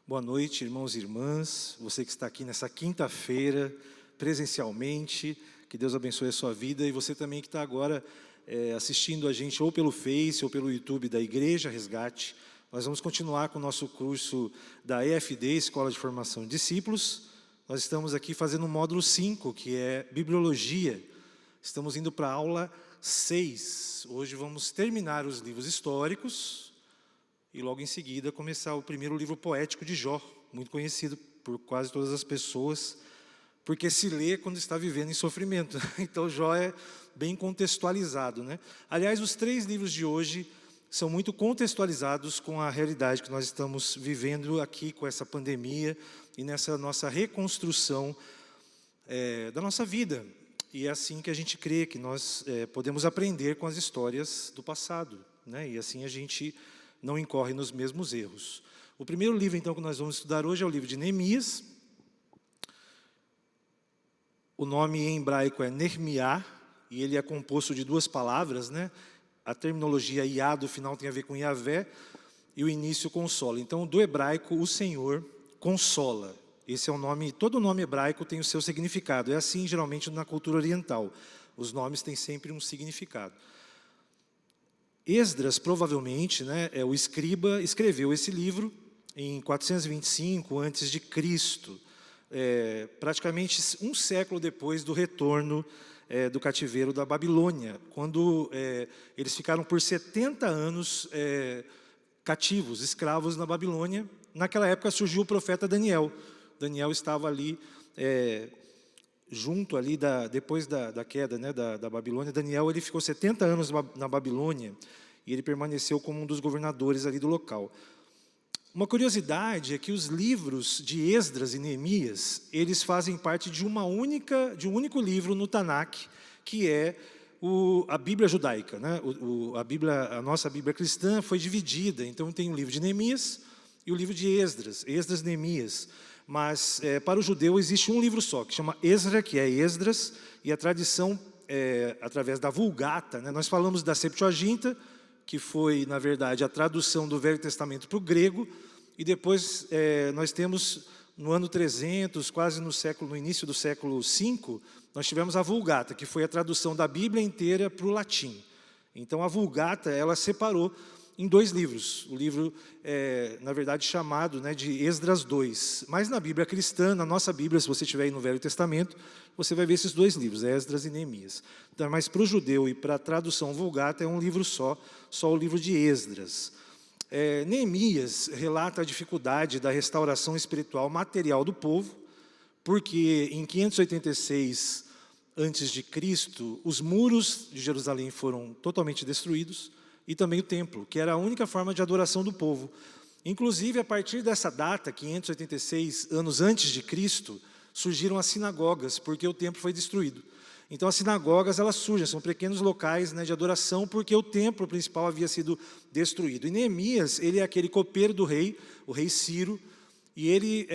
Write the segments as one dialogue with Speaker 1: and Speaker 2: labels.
Speaker 1: Boa noite, irmãos e irmãs, você que está aqui nessa quinta-feira, presencialmente, que Deus abençoe a sua vida, e você também que está agora assistindo a gente ou pelo Face ou pelo YouTube da Igreja Resgate. Nós vamos continuar com o nosso curso da EFD, Escola de Formação de Discípulos. Nós estamos aqui fazendo o módulo 5, que é Bibliologia. Estamos indo para a aula 6. Hoje vamos terminar os livros históricos, e logo em seguida começar o primeiro livro poético de Jó, muito conhecido por quase todas as pessoas, porque se lê quando está vivendo em sofrimento. Então Jó é bem contextualizado, né? Aliás, os 3 livros de hoje são muito contextualizados com a realidade que nós estamos vivendo aqui com essa pandemia e nessa nossa reconstrução da nossa vida. E é assim que a gente crê que nós podemos aprender com as histórias do passado, né? E assim a gente não incorre nos mesmos erros. O primeiro livro, então, que nós vamos estudar hoje é o livro de Neemias. O nome em hebraico é Nehemiah, e ele é composto de 2 palavras, né? A terminologia Iá do final tem a ver com Yavé, e o início consola. Então, do hebraico, o Senhor consola. Esse é o nome, todo nome hebraico tem o seu significado. É assim, geralmente, na cultura oriental. Os nomes têm sempre um significado. Esdras, provavelmente, né, o escriba, escreveu esse livro em 425 a.C., praticamente um século depois do retorno do cativeiro da Babilônia, quando eles ficaram por 70 anos cativos, escravos na Babilônia. Naquela época surgiu o profeta Daniel. Daniel estava ali junto ali, depois da queda, né, da Babilônia. Daniel ele ficou 70 anos na Babilônia e ele permaneceu como um dos governadores ali do local. Uma curiosidade é que os livros de Esdras e Neemias, eles fazem parte de um único livro no Tanakh, que é a Bíblia judaica, né? A nossa Bíblia cristã foi dividida, então tem o livro de Neemias e o livro de Esdras e Neemias. Mas para o judeu existe um livro só, que chama Ezra, que é Esdras, e a tradição através da Vulgata, né? Nós falamos da Septuaginta, que foi, na verdade, a tradução do Velho Testamento para o grego, e depois nós temos, no ano 300, quase no início do século V, nós tivemos a Vulgata, que foi a tradução da Bíblia inteira para o latim. Então, a Vulgata, ela separou em 2 livros. O livro, na verdade, chamado, né, de Esdras II. Mas na Bíblia cristã, na nossa Bíblia, se você estiver aí no Velho Testamento, você vai ver esses 2 livros, Esdras e Neemias. Então, mas para o judeu e para a tradução Vulgata é um livro só o livro de Esdras. Neemias relata a dificuldade da restauração espiritual material do povo, porque em 586 a.C., os muros de Jerusalém foram totalmente destruídos, e também o templo, que era a única forma de adoração do povo. Inclusive, a partir dessa data, 586 anos antes de Cristo, surgiram as sinagogas, porque o templo foi destruído. Então, as sinagogas, elas surgem, são pequenos locais, né, de adoração, porque o templo principal havia sido destruído. E Neemias, ele é aquele copeiro do rei, o rei Ciro, e ele,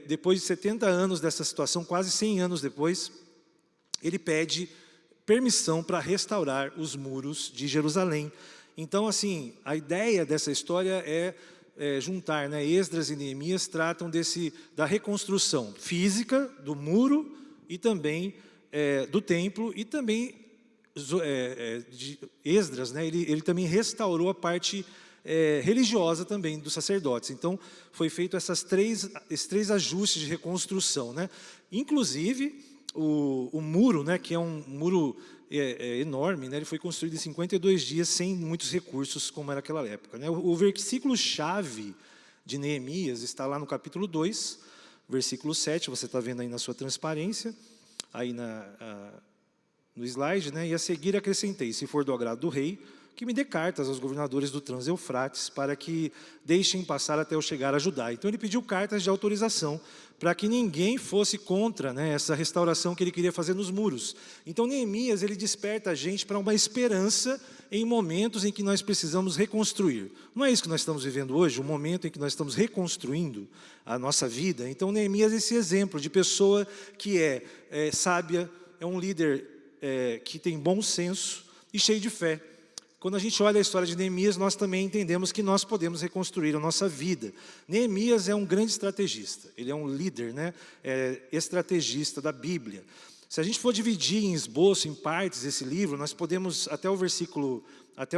Speaker 1: depois de 70 anos dessa situação, quase 100 anos depois, ele pede permissão para restaurar os muros de Jerusalém. Então, assim, a ideia dessa história é juntar, né? Esdras e Neemias tratam da reconstrução física do muro e também do templo, e também de Esdras, né? Ele também restaurou a parte religiosa também dos sacerdotes. Então, foi feito esses 3 ajustes de reconstrução, né? Inclusive, o muro, né, que é um muro enorme, né, ele foi construído em 52 dias, sem muitos recursos, como era aquela época, né? O versículo-chave de Neemias está lá no capítulo 2, versículo 7, você está vendo aí na sua transparência, aí no slide, né? E a seguir acrescentei: se for do agrado do rei, que me dê cartas aos governadores do Trans-Eufrates, para que deixem passar até eu chegar a Judá. Então ele pediu cartas de autorização, para que ninguém fosse contra, né, essa restauração que ele queria fazer nos muros. Então Neemias, ele desperta a gente para uma esperança em momentos em que nós precisamos reconstruir. Não é isso que nós estamos vivendo hoje, um momento em que nós estamos reconstruindo a nossa vida? Então Neemias é esse exemplo de pessoa que é sábia, é um líder que tem bom senso e cheio de fé. quando a gente olha a história de Neemias, nós também entendemos que nós podemos reconstruir a nossa vida. Neemias é um grande estrategista, ele é um líder, né? Estrategista da Bíblia. Se a gente for dividir em esboço, em partes, esse livro, nós podemos, até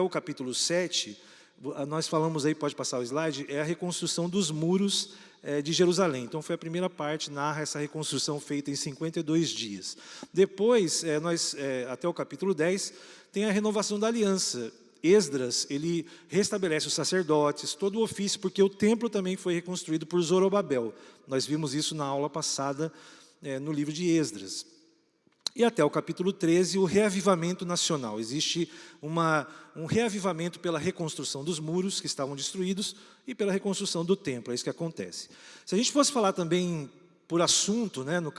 Speaker 1: o capítulo 7, nós falamos aí, pode passar o slide, é a reconstrução dos muros de Jerusalém. Então foi a primeira parte, narra essa reconstrução feita em 52 dias. Depois, até o capítulo 10, tem a renovação da aliança. Esdras, ele restabelece os sacerdotes, todo o ofício, porque o templo também foi reconstruído por Zorobabel. Nós vimos isso na aula passada, no livro de Esdras. E até o capítulo 13, o reavivamento nacional. Existe um reavivamento pela reconstrução dos muros que estavam destruídos e pela reconstrução do templo, é isso que acontece. Se a gente fosse falar também por assunto, né, nos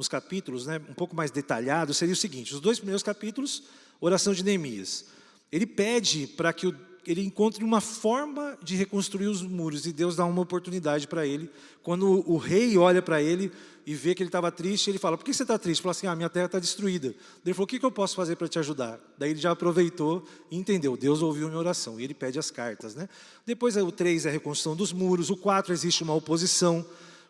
Speaker 1: capítulos, né, um pouco mais detalhados, seria o seguinte: os 2 primeiros capítulos, oração de Neemias. Ele pede para que ele encontre uma forma de reconstruir os muros, e Deus dá uma oportunidade para ele. Quando o rei olha para ele e vê que ele estava triste, ele fala: por que você está triste? Ele fala assim: minha terra está destruída. Ele falou: o que eu posso fazer para te ajudar? Daí ele já aproveitou e entendeu, Deus ouviu minha oração, e ele pede as cartas, né? Depois o 3 é a reconstrução dos muros, o 4 existe uma oposição,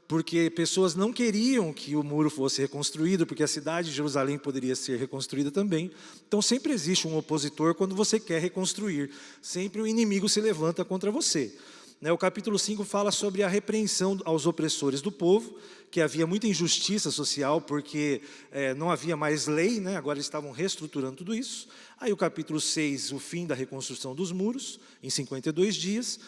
Speaker 1: porque pessoas não queriam que o muro fosse reconstruído, porque a cidade de Jerusalém poderia ser reconstruída também. Então sempre existe um opositor quando você quer reconstruir, sempre o inimigo se levanta contra você. O capítulo 5 fala sobre a repreensão aos opressores do povo, que havia muita injustiça social, porque não havia mais lei, né? Agora eles estavam reestruturando tudo isso. Aí o capítulo 6, o fim da reconstrução dos muros, em 52 dias.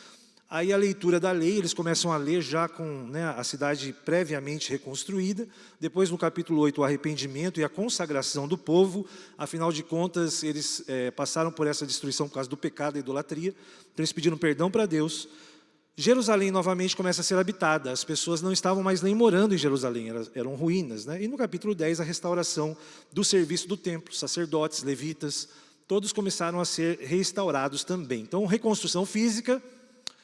Speaker 1: Aí a leitura da lei, eles começam a ler já com, né, a cidade previamente reconstruída. Depois, no capítulo 8, o arrependimento e a consagração do povo. Afinal de contas, eles passaram por essa destruição por causa do pecado e idolatria. Então, eles pediram perdão para Deus. Jerusalém novamente começa a ser habitada. As pessoas não estavam mais nem morando em Jerusalém, eram ruínas, né? E no capítulo 10, a restauração do serviço do templo. Sacerdotes, levitas, todos começaram a ser restaurados também. Então, reconstrução física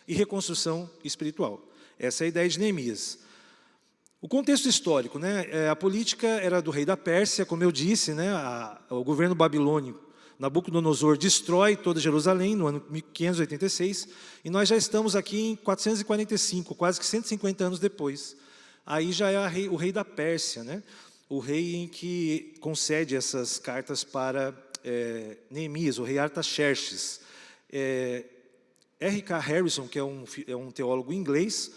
Speaker 1: e reconstrução espiritual. Essa é a ideia de Neemias. O contexto histórico, né? A política era do rei da Pérsia, como eu disse, né? O governo babilônico, Nabucodonosor, destrói toda Jerusalém no ano 1586, e nós já estamos aqui em 445, quase que 150 anos depois. Aí já é o rei da Pérsia, né? O rei em que concede essas cartas para Neemias, o rei Artaxerxes. R.K. Harrison, que é um teólogo inglês,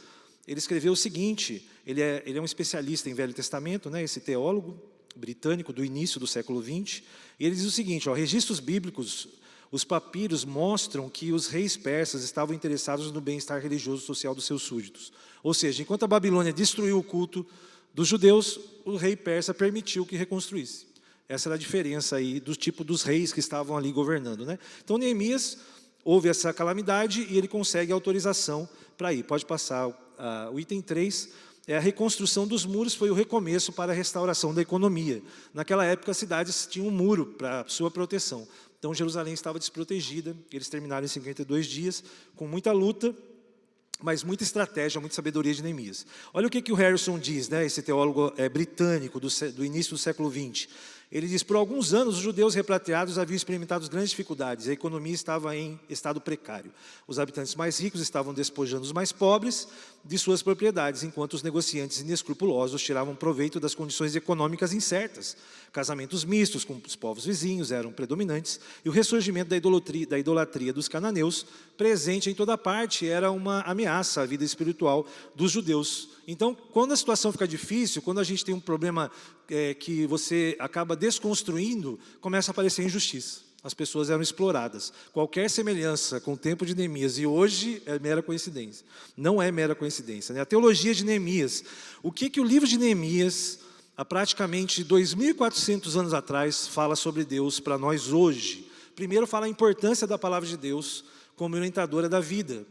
Speaker 1: ele escreveu o seguinte: ele é um especialista em Velho Testamento, né, esse teólogo britânico do início do século XX, e ele diz o seguinte: registros bíblicos, os papiros mostram que os reis persas estavam interessados no bem-estar religioso e social dos seus súditos. Ou seja, enquanto a Babilônia destruiu o culto dos judeus, o rei persa permitiu que reconstruísse. Essa era a diferença aí do tipo dos reis que estavam ali governando, né? Então, Neemias houve essa calamidade e ele consegue autorização para ir. Pode passar o item 3. A reconstrução dos muros foi o recomeço para a restauração da economia. Naquela época, as cidades tinham um muro para sua proteção. Então, Jerusalém estava desprotegida. Eles terminaram em 52 dias, com muita luta, mas muita estratégia, muita sabedoria de Neemias. Olha o que o Harrison diz, né, esse teólogo britânico do início do século XX. Ele diz: por alguns anos, os judeus repatriados haviam experimentado grandes dificuldades, a economia estava em estado precário. Os habitantes mais ricos estavam despojando os mais pobres de suas propriedades, enquanto os negociantes inescrupulosos tiravam proveito das condições econômicas incertas. Casamentos mistos com os povos vizinhos eram predominantes, e o ressurgimento da idolatria dos cananeus, presente em toda parte, era uma ameaça à vida espiritual dos judeus. Então, quando a situação fica difícil, quando a gente tem um problema que você acaba desconstruindo, começa a aparecer injustiça. As pessoas eram exploradas. Qualquer semelhança com o tempo de Neemias e hoje é mera coincidência. Não é mera coincidência, né? A teologia de Neemias. O que o livro de Neemias, há praticamente 2.400 anos atrás, fala sobre Deus para nós hoje? Primeiro, fala a importância da palavra de Deus como orientadora da vida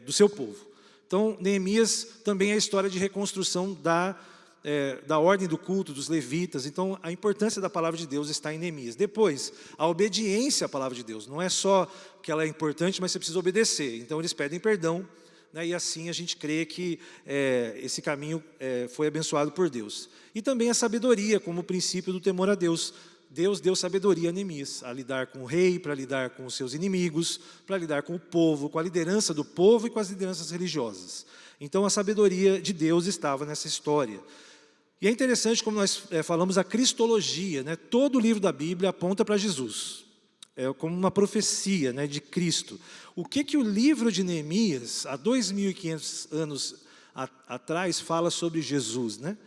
Speaker 1: do seu povo. Então, Neemias também é a história de reconstrução da ordem do culto, dos levitas. Então, a importância da palavra de Deus está em Neemias. Depois, a obediência à palavra de Deus. Não é só que ela é importante, mas você precisa obedecer. Então, eles pedem perdão, né, e assim a gente crê que esse caminho foi abençoado por Deus. E também a sabedoria como princípio do temor a Deus. Deus deu sabedoria a Neemias, a lidar com o rei, para lidar com os seus inimigos, para lidar com o povo, com a liderança do povo e com as lideranças religiosas. Então a sabedoria de Deus estava nessa história. E é interessante como nós falamos a cristologia, né? Todo o livro da Bíblia aponta para Jesus, é como uma profecia, né, de Cristo. O que o livro de Neemias, há 2.500 anos atrás, fala sobre Jesus, né?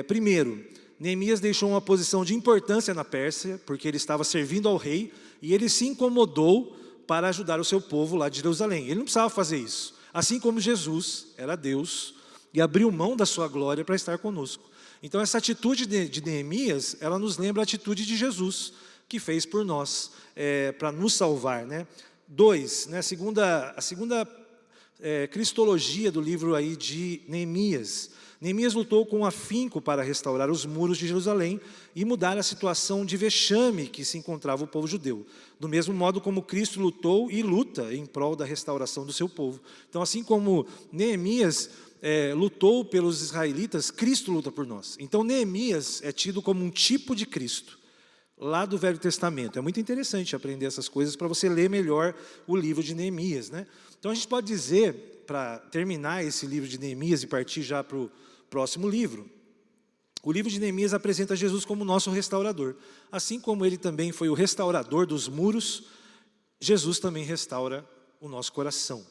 Speaker 1: Primeiro, Neemias deixou uma posição de importância na Pérsia, porque ele estava servindo ao rei, e ele se incomodou para ajudar o seu povo lá de Jerusalém. Ele não precisava fazer isso. Assim como Jesus era Deus e abriu mão da sua glória para estar conosco. Então essa atitude de Neemias, ela nos lembra a atitude de Jesus, que fez por nós, para nos salvar, né? 2, né, a segunda cristologia do livro aí de Neemias. Neemias lutou com afinco para restaurar os muros de Jerusalém e mudar a situação de vexame que se encontrava o povo judeu. Do mesmo modo como Cristo lutou e luta em prol da restauração do seu povo. Então, assim como Neemias lutou pelos israelitas, Cristo luta por nós. Então, Neemias é tido como um tipo de Cristo, lá do Velho Testamento. É muito interessante aprender essas coisas para você ler melhor o livro de Neemias, né? Então, a gente pode dizer, para terminar esse livro de Neemias e partir já para o próximo livro, o livro de Neemias apresenta Jesus como nosso restaurador. Assim como ele também foi o restaurador dos muros, Jesus também restaura o nosso coração.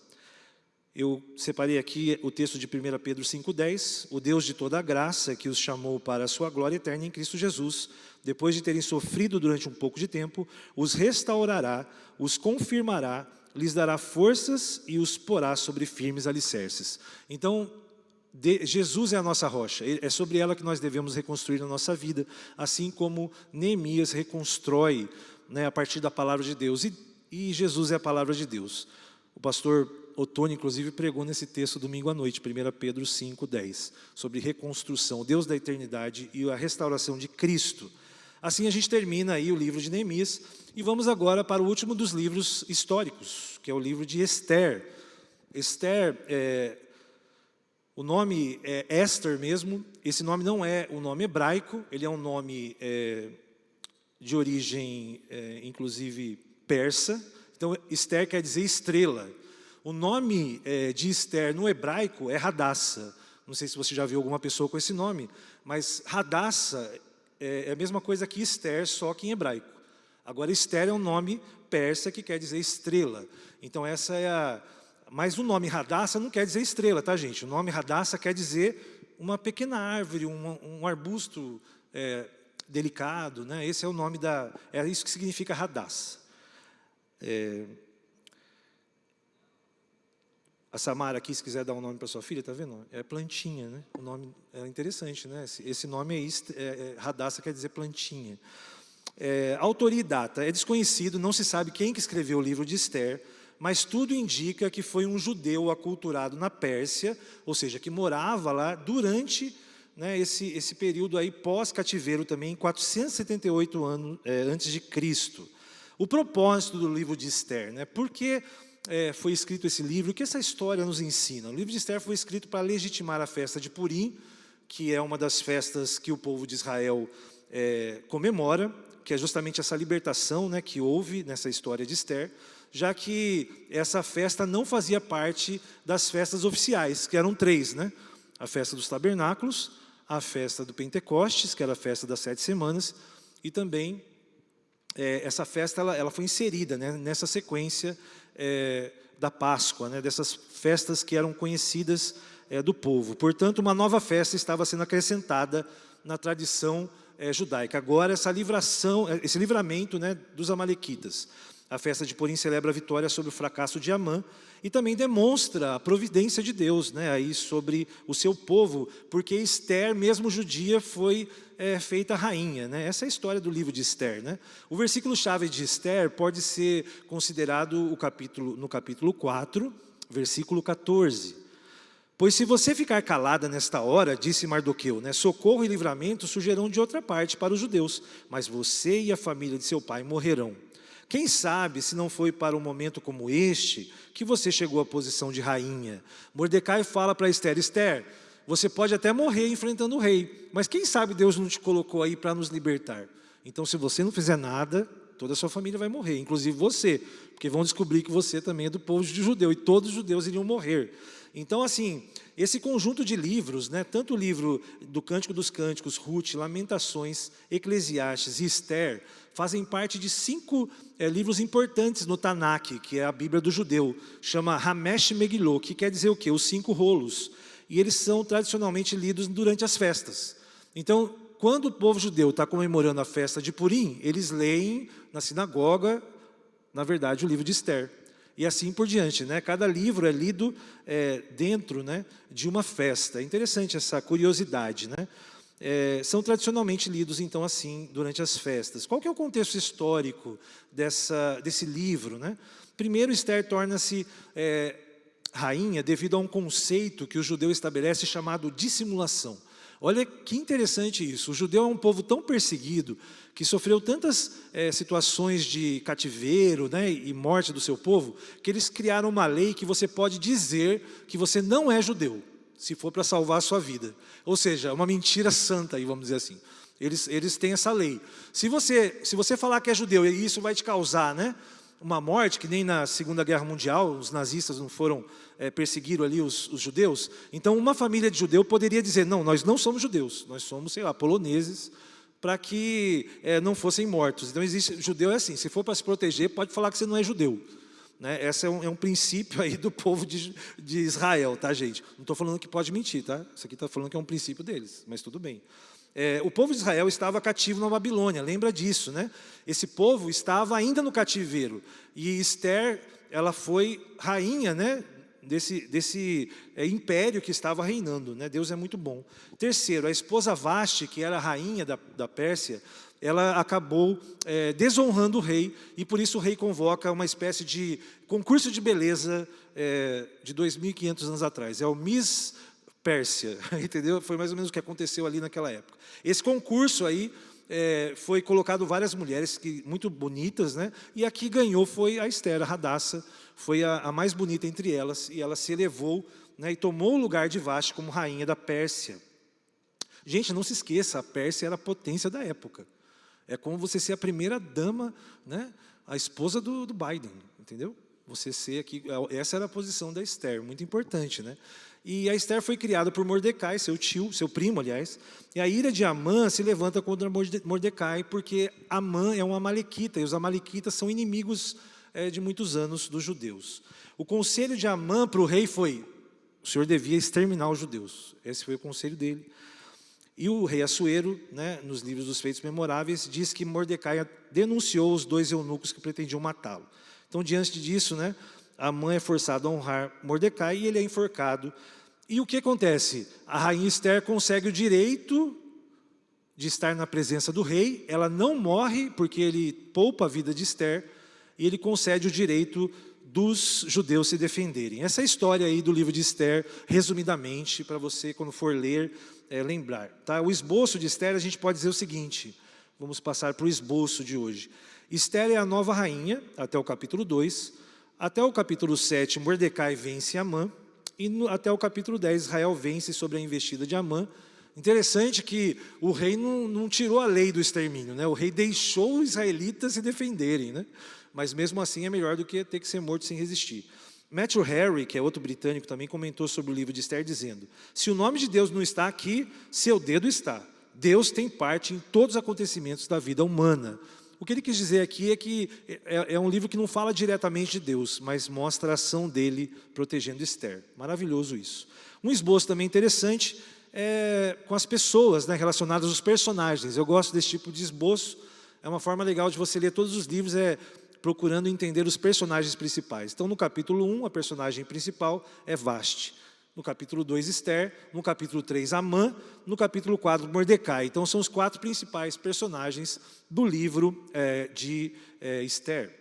Speaker 1: Eu separei aqui o texto de 1 Pedro 5,10. O Deus de toda a graça, que os chamou para a sua glória eterna em Cristo Jesus, depois de terem sofrido durante um pouco de tempo, os restaurará, os confirmará, lhes dará forças e os porá sobre firmes alicerces. Então, Jesus é a nossa rocha, é sobre ela que nós devemos reconstruir a nossa vida, assim como Neemias reconstrói, né, a partir da palavra de Deus, e Jesus é a palavra de Deus. O pastor Otônio, inclusive, pregou nesse texto domingo à noite, 1 Pedro 5,10, sobre reconstrução, Deus da eternidade e a restauração de Cristo. Assim a gente termina aí o livro de Neemias, e vamos agora para o último dos livros históricos, que é o livro de Esther. Esther, o nome é Esther mesmo, esse nome não é um nome hebraico, ele é um nome de origem, inclusive, persa. Então, Esther quer dizer estrela. O nome de Esther no hebraico é Hadassah. Não sei se você já viu alguma pessoa com esse nome, mas Hadassah é a mesma coisa que Esther, só que em hebraico. Agora, Esther é um nome persa que quer dizer estrela. Então, essa é a... Mas o nome Hadassah não quer dizer estrela, tá, gente? O nome Hadassah quer dizer uma pequena árvore, um arbusto delicado, né? Esse é o nome da... É isso que significa Hadassah. A Samara aqui, se quiser dar um nome para sua filha, tá vendo? É plantinha, né? O nome é interessante, né? Esse nome Hadassah quer dizer plantinha. Autoria e data é desconhecido, não se sabe quem que escreveu o livro de Esther, mas tudo indica que foi um judeu aculturado na Pérsia, ou seja, que morava lá durante, né, esse período aí pós-cativeiro também, em 478 anos antes de Cristo. O propósito do livro de Esther, né? Por que foi escrito esse livro? O que essa história nos ensina? O livro de Esther foi escrito para legitimar a festa de Purim, que é uma das festas que o povo de Israel comemora, que é justamente essa libertação, né, que houve nessa história de Esther, já que essa festa não fazia parte das festas oficiais, que eram 3, né? A festa dos tabernáculos, a festa do Pentecostes, que era a festa das 7 semanas, e também essa festa ela foi inserida, né, nessa sequência da Páscoa, né, dessas festas que eram conhecidas do povo. Portanto, uma nova festa estava sendo acrescentada na tradição judaica. Agora, esse livramento, né, dos amalequitas. A festa de Purim celebra a vitória sobre o fracasso de Amã e também demonstra a providência de Deus, né, aí sobre o seu povo, porque Esther, mesmo judia, foi feita rainha, né? Essa é a história do livro de Esther, né? O versículo-chave de Esther pode ser considerado no capítulo 4, versículo 14. Pois se você ficar calada nesta hora, disse Mardoqueu, né, socorro e livramento surgirão de outra parte para os judeus, mas você e a família de seu pai morrerão. Quem sabe se não foi para um momento como este que você chegou à posição de rainha? Mordecai fala para Esther, Esther, você pode até morrer enfrentando o rei, mas quem sabe Deus não te colocou aí para nos libertar? Então, se você não fizer nada, toda a sua família vai morrer, inclusive você, porque vão descobrir que você também é do povo de judeu, e todos os judeus iriam morrer. Então, assim, esse conjunto de livros, né, tanto o livro do Cântico dos Cânticos, Ruth, Lamentações, Eclesiastes e Esther, fazem parte de 5 livros importantes no Tanakh, que é a Bíblia do judeu, chama Hamesh Megilot, que quer dizer o quê? Os 5 rolos. E eles são tradicionalmente lidos durante as festas. Então, quando o povo judeu está comemorando a festa de Purim, eles leem na sinagoga, na verdade, o livro de Esther. E assim por diante, né? Cada livro é lido dentro, né, de uma festa. É interessante essa curiosidade, né? São tradicionalmente lidos, então, assim, durante as festas. Qual que é o contexto histórico desse livro, né? Primeiro, Esther torna-se rainha devido a um conceito que o judeu estabelece chamado dissimulação. Olha que interessante isso. O judeu é um povo tão perseguido, que sofreu tantas situações de cativeiro, né, e morte do seu povo, que eles criaram uma lei que você pode dizer que você não é judeu, se for para salvar a sua vida. Ou seja, uma mentira santa, aí, vamos dizer assim. Eles têm essa lei. Se você falar que é judeu e isso vai te causar, né, uma morte, que nem na Segunda Guerra Mundial, os nazistas não foram, perseguiram ali os judeus. Então, uma família de judeu poderia dizer, não, nós não somos judeus, nós somos, sei lá, poloneses, para que não fossem mortos. Então, judeu é assim, se for para se proteger, pode falar que você não é judeu. Né? Esse é um princípio aí do povo de Israel, tá, gente? Não estou falando que pode mentir, tá? Isso aqui está falando que é um princípio deles, mas tudo bem. O povo de Israel estava cativo na Babilônia, lembra disso, né? Esse povo estava ainda no cativeiro, e Esther, ela foi rainha, né, desse império que estava reinando, né? Deus é muito bom. Terceiro, a esposa Vasti, que era a rainha da Pérsia, ela acabou desonrando o rei, e por isso o rei convoca uma espécie de concurso de beleza de 2.500 anos atrás. É o Miss Pérsia, entendeu? Foi mais ou menos o que aconteceu ali naquela época. Esse concurso aí foi colocado várias mulheres muito bonitas, né? E a que ganhou foi a Esther, a Hadassah, foi a mais bonita entre elas, e ela se elevou, né, e tomou o lugar de Vasti como rainha da Pérsia. Gente, não se esqueça, a Pérsia era a potência da época. É como você ser a primeira dama, né, a esposa do Biden, entendeu? Você ser aqui, essa era a posição da Esther, muito importante, né? E a Esther foi criada por Mordecai, seu primo, aliás, e a ira de Amã se levanta contra Mordecai, porque Amã é um amalequita, e os amalequitas são inimigos de muitos anos dos judeus. O conselho de Amã para o rei foi, o senhor devia exterminar os judeus. Esse foi o conselho dele. E o rei Assuero, né, nos livros dos Feitos Memoráveis, diz que Mordecai denunciou os 2 eunucos que pretendiam matá-lo. Então, diante disso, né, Amã é forçado a honrar Mordecai e ele é enforcado. E o que acontece? A rainha Esther consegue o direito de estar na presença do rei, ela não morre porque ele poupa a vida de Esther, e ele concede o direito dos judeus se defenderem. Essa é a história aí do livro de Esther, resumidamente, para você, quando for ler, lembrar. Tá? O esboço de Esther, a gente pode dizer o seguinte, vamos passar para o esboço de hoje. Esther é a nova rainha, até o capítulo 2, até o capítulo 7, Mordecai vence Amã, e até o capítulo 10, Israel vence sobre a investida de Amã. Interessante que o rei não tirou a lei do extermínio, né? O rei deixou os israelitas se defenderem, né? Mas mesmo assim é melhor do que ter que ser morto sem resistir. Matthew Henry, que é outro britânico, também comentou sobre o livro de Esther, dizendo, se o nome de Deus não está aqui, seu dedo está. Deus tem parte em todos os acontecimentos da vida humana. O que ele quis dizer aqui é que é um livro que não fala diretamente de Deus, mas mostra a ação dele protegendo Esther. Maravilhoso isso. Um esboço também interessante com as pessoas, né, relacionadas aos personagens. Eu gosto desse tipo de esboço. É uma forma legal de você ler todos os livros, procurando entender os personagens principais. Então, no capítulo 1, a personagem principal é Vasti. No capítulo 2, Esther. No capítulo 3, Amã. No capítulo 4, Mordecai. Então, são os 4 principais personagens do livro de Esther.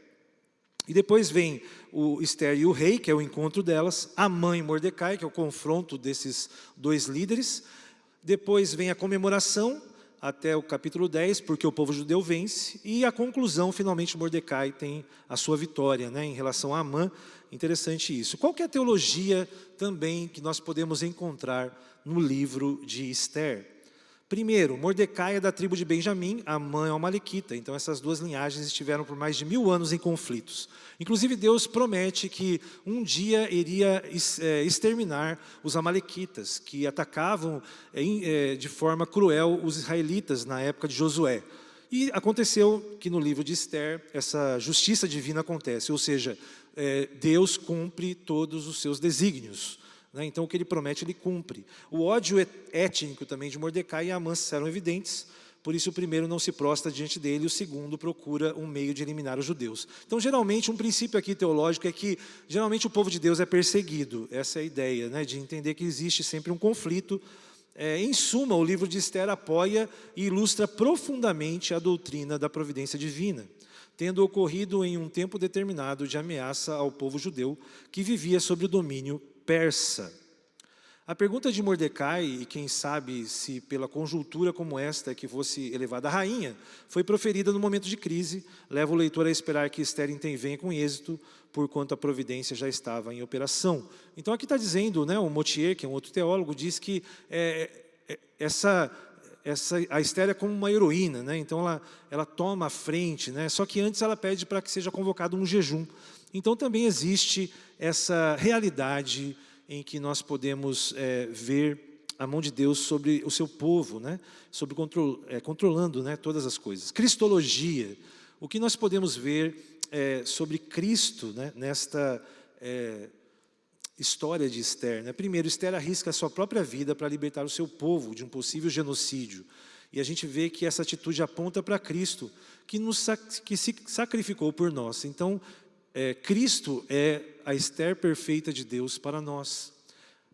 Speaker 1: E depois vem o Esther e o rei, que é o encontro delas. Amã e Mordecai, que é o confronto desses 2 líderes. Depois vem a comemoração, até o capítulo 10, porque o povo judeu vence, e a conclusão, finalmente, Mordecai tem a sua vitória, né, em relação a Amã. Interessante isso. Qual que é a teologia também que nós podemos encontrar no livro de Esther? Primeiro, Mordecai é da tribo de Benjamim, Amã é uma malequita. Então, essas duas linhagens estiveram por mais de 1000 anos em conflitos. Inclusive, Deus promete que um dia iria exterminar os amalequitas, que atacavam de forma cruel os israelitas na época de Josué. E aconteceu que no livro de Esther, essa justiça divina acontece, ou seja, Deus cumpre todos os seus desígnios. Então, o que ele promete, ele cumpre. O ódio étnico também de Mordecai e Amã eram evidentes, por isso o primeiro não se prostra diante dele, e o segundo procura um meio de eliminar os judeus. Então, geralmente, um princípio aqui teológico é que, geralmente, o povo de Deus é perseguido. Essa é a ideia, de entender que existe sempre um conflito. Em suma, o livro de Esther apoia e ilustra profundamente a doutrina da providência divina, tendo ocorrido em um tempo determinado de ameaça ao povo judeu que vivia sob o domínio persa. A pergunta de Mordecai, e quem sabe se pela conjuntura como esta que fosse elevada a rainha, foi proferida no momento de crise, leva o leitor a esperar que Esther intervenha com êxito, porquanto a providência já estava em operação. Então aqui está dizendo, o Moutier, que é um outro teólogo, diz que a Esther é como uma heroína, então ela toma a frente, só que antes ela pede para que seja convocado um jejum. Então também existe essa realidade em que nós podemos ver a mão de Deus sobre o seu povo, sobre controlando todas as coisas. Cristologia, o que nós podemos ver sobre Cristo nesta história de Esther. Primeiro, Esther arrisca a sua própria vida para libertar o seu povo de um possível genocídio. E a gente vê que essa atitude aponta para Cristo, que se sacrificou por nós. Então, Cristo é a Esther perfeita de Deus para nós.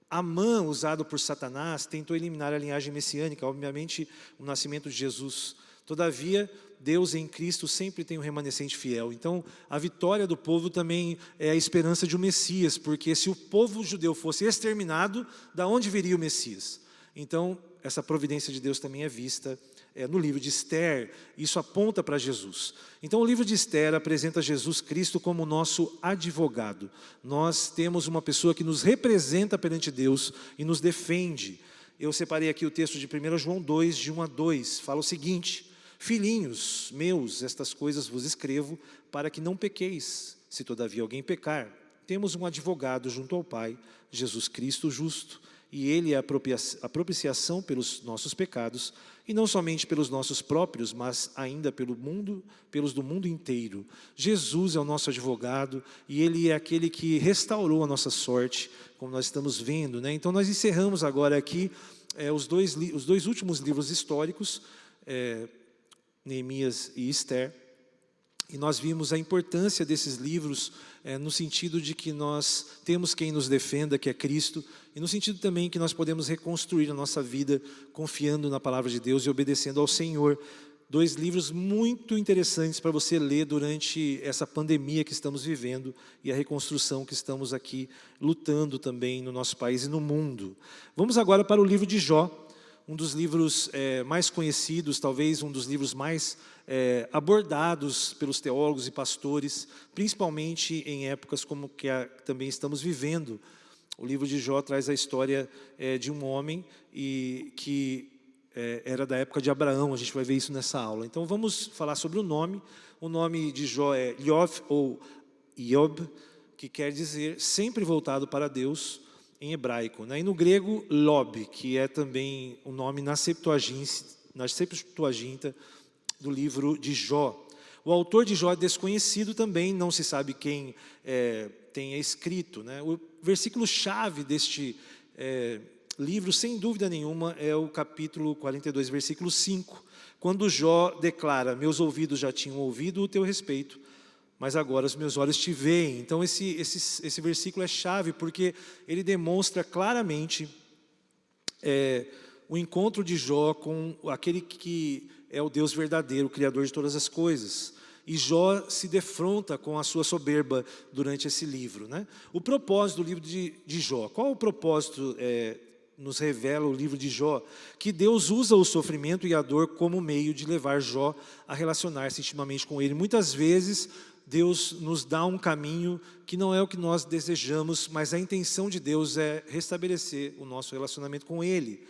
Speaker 1: Amã, usado por Satanás, tentou eliminar a linhagem messiânica, obviamente o nascimento de Jesus. Todavia, Deus em Cristo sempre tem um remanescente fiel. Então, a vitória do povo também é a esperança de um Messias, porque se o povo judeu fosse exterminado, da onde viria o Messias? Então, essa providência de Deus também é vista no livro de Esther. Isso aponta para Jesus. Então, o livro de Esther apresenta Jesus Cristo como nosso advogado. Nós temos uma pessoa que nos representa perante Deus e nos defende. Eu separei aqui o texto de 1 João 2, de 1 a 2. Fala o seguinte: filhinhos meus, estas coisas vos escrevo para que não pequeis. Se todavia alguém pecar, temos um advogado junto ao Pai, Jesus Cristo justo. E Ele é a propiciação pelos nossos pecados, e não somente pelos nossos próprios, mas ainda pelos do mundo inteiro. Jesus é o nosso advogado, e Ele é aquele que restaurou a nossa sorte, como nós estamos vendo. Então nós encerramos agora aqui os dois últimos livros históricos, Neemias e Esther. E nós vimos a importância desses livros no sentido de que nós temos quem nos defenda, que é Cristo, e no sentido também que nós podemos reconstruir a nossa vida confiando na palavra de Deus e obedecendo ao Senhor. 2 livros muito interessantes para você ler durante essa pandemia que estamos vivendo e a reconstrução que estamos aqui lutando também no nosso país e no mundo. Vamos agora para o livro de Jó. Um dos livros mais conhecidos, talvez um dos livros mais abordados pelos teólogos e pastores, principalmente em épocas como que também estamos vivendo. O livro de Jó traz a história de um homem que era da época de Abraão. A gente vai ver isso nessa aula. Então vamos falar sobre o nome. O nome de Jó é Iov ou Iob, que quer dizer sempre voltado para Deus, em hebraico, e no grego, Lob, que é também o nome na Septuaginta do livro de Jó. O autor de Jó é desconhecido também, não se sabe quem tenha escrito. O versículo-chave deste livro, sem dúvida nenhuma, é o capítulo 42, versículo 5, quando Jó declara: meus ouvidos já tinham ouvido o teu respeito, mas agora os meus olhos te veem. Então esse versículo é chave, porque ele demonstra claramente o encontro de Jó com aquele que é o Deus verdadeiro, o Criador de todas as coisas. E Jó se defronta com a sua soberba durante esse livro. O propósito do livro de Jó, qual o propósito nos revela o livro de Jó? Que Deus usa o sofrimento e a dor como meio de levar Jó a relacionar-se intimamente com Ele. Muitas vezes Deus nos dá um caminho que não é o que nós desejamos, mas a intenção de Deus é restabelecer o nosso relacionamento com Ele.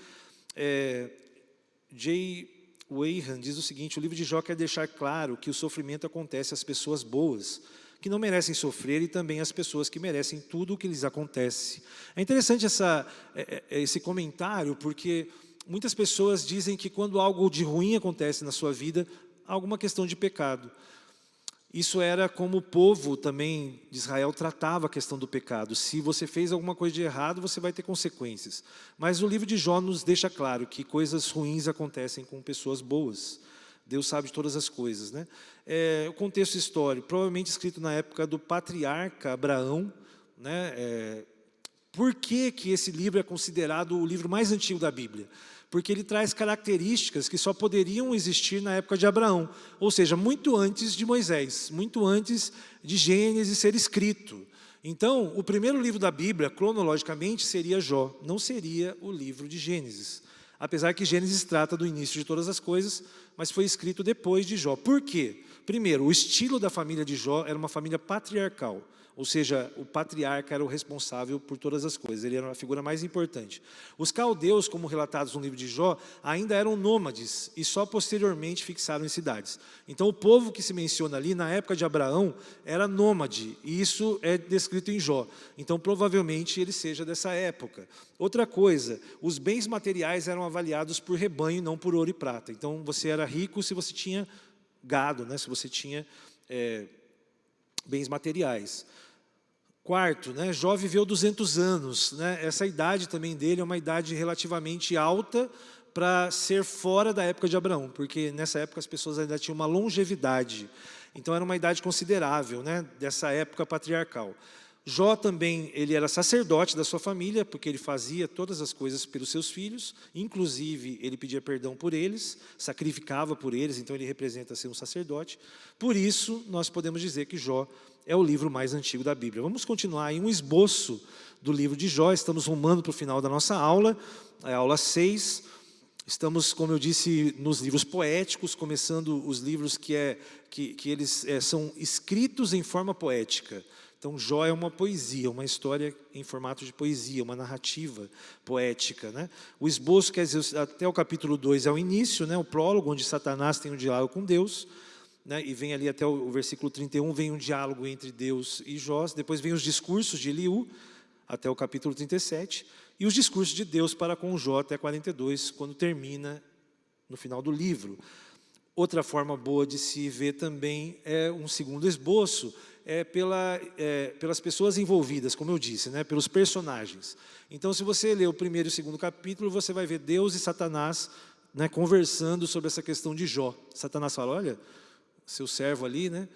Speaker 1: J. Wayhan diz o seguinte: o livro de Jó quer deixar claro que o sofrimento acontece às pessoas boas, que não merecem sofrer, e também às pessoas que merecem tudo o que lhes acontece. É interessante esse comentário, porque muitas pessoas dizem que quando algo de ruim acontece na sua vida, há alguma questão de pecado. Isso era como o povo também de Israel tratava a questão do pecado. Se você fez alguma coisa de errado, você vai ter consequências. Mas o livro de Jó nos deixa claro que coisas ruins acontecem com pessoas boas. Deus sabe de todas as coisas, né? O contexto histórico, provavelmente escrito na época do patriarca Abraão, né? Por que esse livro é considerado o livro mais antigo da Bíblia? Porque ele traz características que só poderiam existir na época de Abraão, ou seja, muito antes de Moisés, muito antes de Gênesis ser escrito. Então, o primeiro livro da Bíblia, cronologicamente, seria Jó, não seria o livro de Gênesis. Apesar que Gênesis trata do início de todas as coisas, mas foi escrito depois de Jó. Por quê? Primeiro, o estilo da família de Jó era uma família patriarcal. Ou seja, o patriarca era o responsável por todas as coisas, ele era a figura mais importante. Os caldeus, como relatados no livro de Jó, ainda eram nômades e só posteriormente fixaram em cidades. Então o povo que se menciona ali, na época de Abraão, era nômade, e isso é descrito em Jó. Então provavelmente ele seja dessa época. Outra coisa, os bens materiais eram avaliados por rebanho, não por ouro e prata. Então você era rico se você tinha gado, né? Se você tinha bens materiais. Quarto, né, Jó viveu 200 anos, né? Essa idade também dele é uma idade relativamente alta para ser fora da época de Abraão, porque nessa época as pessoas ainda tinham uma longevidade. Então era uma idade considerável, né, dessa época patriarcal. Jó também, ele era sacerdote da sua família, porque ele fazia todas as coisas pelos seus filhos, inclusive ele pedia perdão por eles, sacrificava por eles, então ele representa ser um sacerdote. Por isso, nós podemos dizer que Jó é o livro mais antigo da Bíblia. Vamos continuar em um esboço do livro de Jó, estamos rumando para o final da nossa aula, a aula 6. Estamos, como eu disse, nos livros poéticos, começando os livros que eles são escritos em forma poética. Então, Jó é uma poesia, uma história em formato de poesia, uma narrativa poética, né? O esboço, quer dizer, até o capítulo 2 é o início, né? O prólogo, onde Satanás tem um diálogo com Deus, né? E vem ali até o versículo 31, vem um diálogo entre Deus e Jó. Depois vem os discursos de Eliú, até o capítulo 37, e os discursos de Deus para com Jó até 42, quando termina no final do livro. Outra forma boa de se ver também é um segundo esboço, pelas pessoas envolvidas, como eu disse, né, pelos personagens. Então, se você ler o primeiro e o segundo capítulo, você vai ver Deus e Satanás, né, conversando sobre essa questão de Jó. Satanás fala: olha, seu servo ali, né,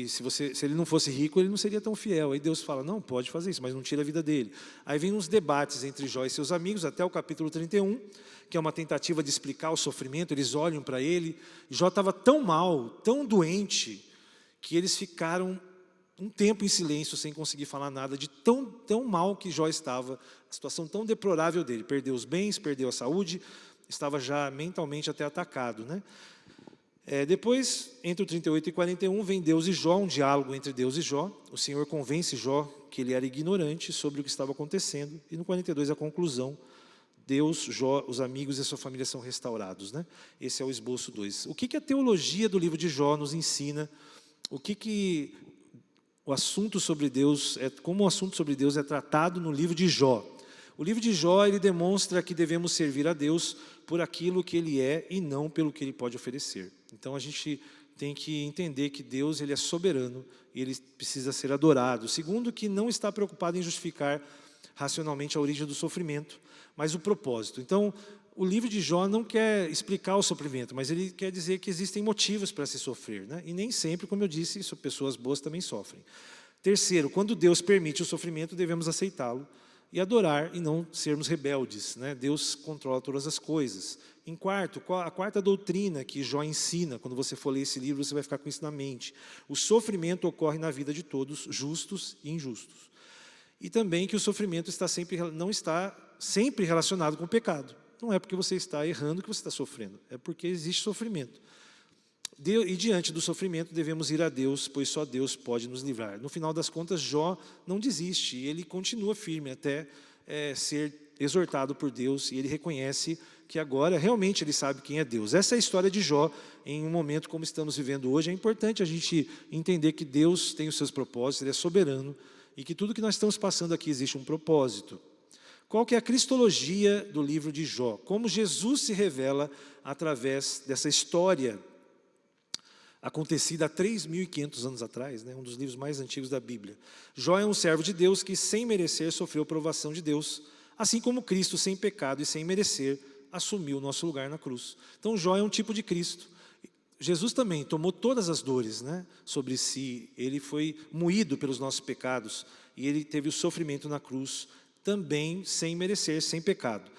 Speaker 1: se ele não fosse rico, ele não seria tão fiel. Aí Deus fala: não, pode fazer isso, mas não tira a vida dele. Aí vem uns debates entre Jó e seus amigos, até o capítulo 31, que é uma tentativa de explicar o sofrimento. Eles olham para ele. Jó estava tão mal, tão doente, que eles ficaram um tempo em silêncio, sem conseguir falar nada, de tão mal que Jó estava, a situação tão deplorável dele. Perdeu os bens, perdeu a saúde, estava já mentalmente até atacado, né? Depois, entre o 38 e 41, vem Deus e Jó, um diálogo entre Deus e Jó. O Senhor convence Jó que ele era ignorante sobre o que estava acontecendo. E no 42, a conclusão: Deus, Jó, os amigos e a sua família são restaurados, né? Esse é o esboço 2. O que a teologia do livro de Jó nos ensina? O assunto sobre Deus, como o assunto sobre Deus é tratado no livro de Jó? O livro de Jó, ele demonstra que devemos servir a Deus por aquilo que Ele é e não pelo que Ele pode oferecer. Então a gente tem que entender que Deus, Ele é soberano e Ele precisa ser adorado. Segundo, que não está preocupado em justificar racionalmente a origem do sofrimento, mas o propósito. Então, o livro de Jó não quer explicar o sofrimento, mas ele quer dizer que existem motivos para se sofrer, né? E nem sempre, como eu disse, pessoas boas também sofrem. Terceiro, quando Deus permite o sofrimento, devemos aceitá-lo e adorar e não sermos rebeldes, né? Deus controla todas as coisas. Em quarto, a quarta doutrina que Jó ensina, quando você for ler esse livro, você vai ficar com isso na mente: o sofrimento ocorre na vida de todos, justos e injustos. E também que o sofrimento não está sempre relacionado com o pecado. Não é porque você está errando que você está sofrendo, é porque existe sofrimento. E diante do sofrimento devemos ir a Deus, pois só Deus pode nos livrar. No final das contas, Jó não desiste, ele continua firme até ser exortado por Deus e ele reconhece que agora realmente ele sabe quem é Deus. Essa é a história de Jó em um momento como estamos vivendo hoje. É importante a gente entender que Deus tem os seus propósitos, Ele é soberano e que tudo que nós estamos passando aqui existe um propósito. Qual que é a cristologia do livro de Jó? Como Jesus se revela através dessa história acontecida há 3.500 anos atrás, né? Um dos livros mais antigos da Bíblia. Jó é um servo de Deus que, sem merecer, sofreu provação de Deus, assim como Cristo, sem pecado e sem merecer, assumiu o nosso lugar na cruz. Então, Jó é um tipo de Cristo. Jesus também tomou todas as dores, né, sobre si. Ele foi moído pelos nossos pecados e ele teve o sofrimento na cruz, também sem merecer, sem pecado.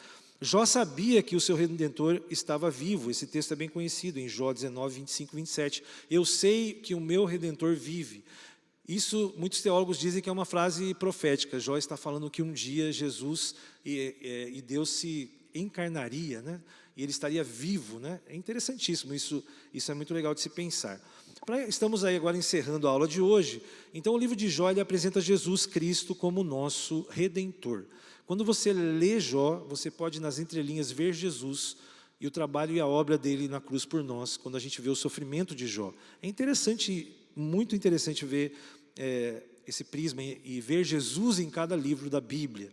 Speaker 1: Jó sabia que o seu Redentor estava vivo. Esse texto é bem conhecido, em Jó 19, 25 e 27. Eu sei que o meu Redentor vive. Isso, muitos teólogos dizem que é uma frase profética. Jó está falando que um dia Jesus e Deus se encarnaria, né? E ele estaria vivo, né? É interessantíssimo, isso é muito legal de se pensar. Estamos aí agora encerrando a aula de hoje. Então o livro de Jó ele apresenta Jesus Cristo como nosso Redentor. Quando você lê Jó, você pode nas entrelinhas ver Jesus e o trabalho e a obra dele na cruz por nós, quando a gente vê o sofrimento de Jó. É interessante, muito interessante ver esse prisma e ver Jesus em cada livro da Bíblia.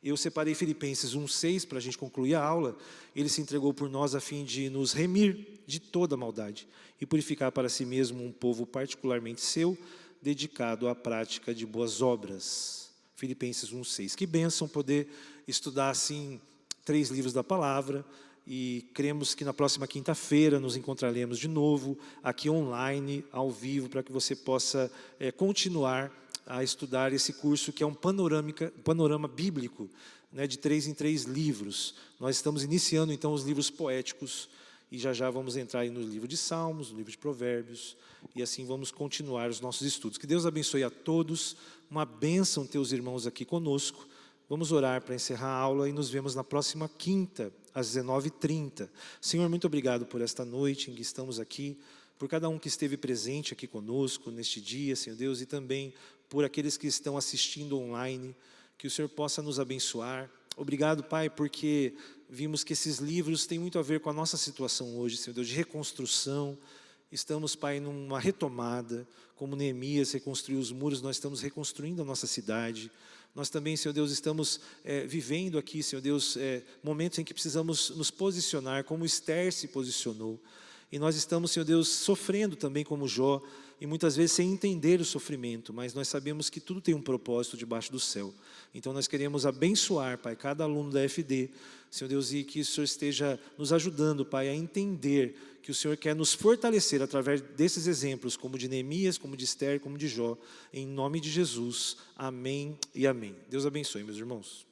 Speaker 1: Eu separei Filipenses 1,6 para a gente concluir a aula. Ele se entregou por nós a fim de nos remir de toda maldade e purificar para si mesmo um povo particularmente seu, dedicado à prática de boas obras. Filipenses 1,6. Que bênção poder estudar assim 3 livros da palavra e cremos que na próxima quinta-feira nos encontraremos de novo aqui online, ao vivo, para que você possa continuar a estudar esse curso que é um panorama bíblico, né, de 3 em 3 livros. Nós estamos iniciando então os livros poéticos e já vamos entrar aí no livro de Salmos, no livro de Provérbios e assim vamos continuar os nossos estudos. Que Deus abençoe a todos, uma bênção ter os irmãos aqui conosco. Vamos orar para encerrar a aula e nos vemos na próxima quinta, às 19h30. Senhor, muito obrigado por esta noite em que estamos aqui, por cada um que esteve presente aqui conosco neste dia, Senhor Deus, e também por aqueles que estão assistindo online, que o Senhor possa nos abençoar. Obrigado, Pai, porque vimos que esses livros têm muito a ver com a nossa situação hoje, Senhor Deus, de reconstrução. Estamos, Pai, numa retomada, como Neemias reconstruiu os muros, nós estamos reconstruindo a nossa cidade. Nós também, Senhor Deus, estamos vivendo aqui, Senhor Deus, momentos em que precisamos nos posicionar, como Esther se posicionou. E nós estamos, Senhor Deus, sofrendo também como Jó, e muitas vezes sem entender o sofrimento, mas nós sabemos que tudo tem um propósito debaixo do céu. Então nós queremos abençoar, Pai, cada aluno da FD, Senhor Deus, e que o Senhor esteja nos ajudando, Pai, a entender que o Senhor quer nos fortalecer através desses exemplos, como de Neemias, como de Esther, como de Jó, em nome de Jesus. Amém e amém. Deus abençoe, meus irmãos.